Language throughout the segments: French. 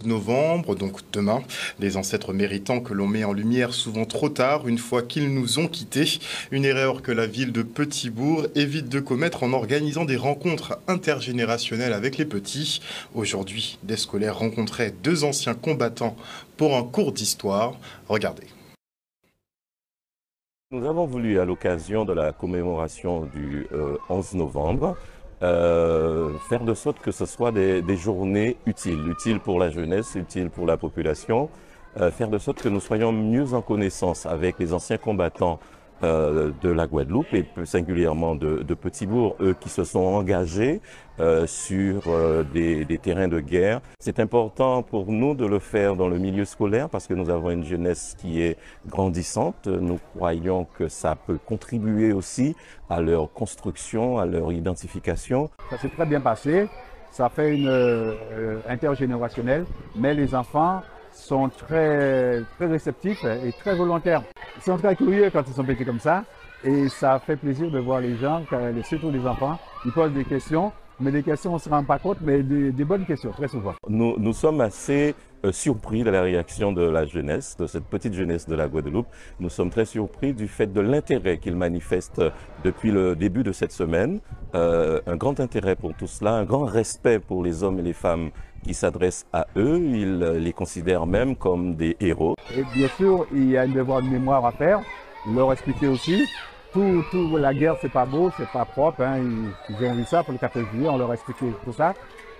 novembre, donc demain, les ancêtres méritants que l'on met en lumière souvent trop tard, une fois qu'ils nous ont quittés. Une erreur que la ville de Petit-Bourg évite de commettre en organisant des rencontres intergénérationnelles avec les petits. Aujourd'hui, des scolaires rencontraient deux anciens combattants pour un cours d'histoire. Regardez. Nous avons voulu, à l'occasion de la commémoration du 11 novembre, faire de sorte que ce soit des journées utiles pour la jeunesse, utiles pour la population, faire de sorte que nous soyons mieux en connaissance avec les anciens combattants de la Guadeloupe et plus singulièrement de Petit-Bourg, eux qui se sont engagés sur des terrains de guerre. C'est important pour nous de le faire dans le milieu scolaire parce que nous avons une jeunesse qui est grandissante. Nous croyons que ça peut contribuer aussi à leur construction, à leur identification. Ça s'est très bien passé, ça fait une intergénérationnelle, mais les enfants sont très réceptifs et très volontaires. Ils sont très curieux quand ils sont petits comme ça et ça fait plaisir de voir les gens, surtout les enfants, ils posent des questions, mais des questions on ne se rend pas compte, mais des bonnes questions très souvent. Nous sommes assez surpris de la réaction de la jeunesse, de cette petite jeunesse de la Guadeloupe. Nous sommes très surpris du fait de l'intérêt qu'ils manifestent depuis le début de cette semaine. Un grand intérêt pour tout cela, un grand respect pour les hommes et les femmes qui s'adressent à eux. Ils les considèrent même comme des héros. Et bien sûr, il y a un devoir de mémoire à faire, leur expliquer aussi. La guerre, c'est pas beau, c'est pas propre. Hein. Ils ont vu ça pour le 14 juillet, on leur a expliqué tout ça.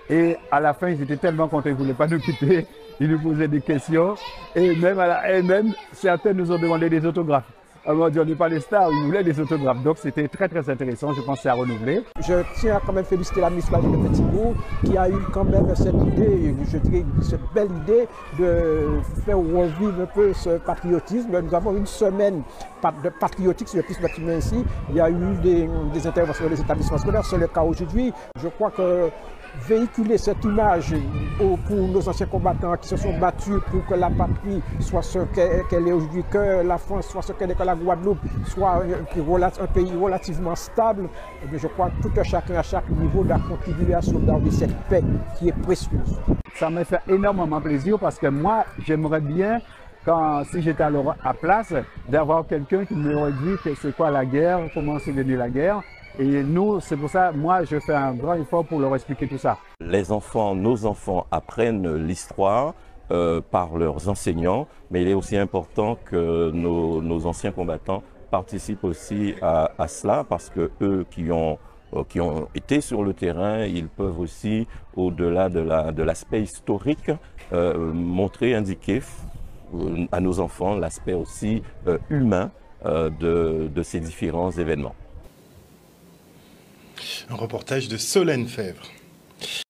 Et à la fin, ils étaient tellement contents, ils ne voulaient pas nous quitter. Ils nous posaient des questions. Et même certains nous ont demandé des autographes. On dit, on n'est pas les stars, ils voulaient des autographes. Donc c'était très intéressant, je pense que c'est à renouveler. Je tiens à quand même féliciter l'administration de Petit-Bourg qui a eu quand même cette idée, je dirais cette belle idée de faire revivre un peu ce patriotisme. Nous avons une semaine de patriotique, si je puis m'exprimer ainsi. Il y a eu des interventions des établissements scolaires, c'est le cas aujourd'hui. Je crois que véhiculer cette image pour nos anciens combattants qui se sont battus pour que la patrie soit ce qu'elle est aujourd'hui, que la France soit ce qu'elle est, que la Guadeloupe soit un pays relativement stable. Et je crois que tout un chacun à chaque niveau doit contribuer à sauvegarder cette paix qui est précieuse. Ça me fait énormément plaisir parce que moi, j'aimerais bien, si j'étais à place, d'avoir quelqu'un qui m'aurait dit que c'est quoi la guerre, comment c'est venu la guerre. Et nous, c'est pour ça, moi, je fais un grand effort pour leur expliquer tout ça. Les enfants, nos enfants apprennent l'histoire par leurs enseignants, mais il est aussi important que nos anciens combattants participent aussi à cela parce que eux qui ont été sur le terrain, ils peuvent aussi, au-delà de l'aspect historique, montrer, indiquer à nos enfants l'aspect aussi humain de ces différents événements. Un reportage de Solène Fèvre.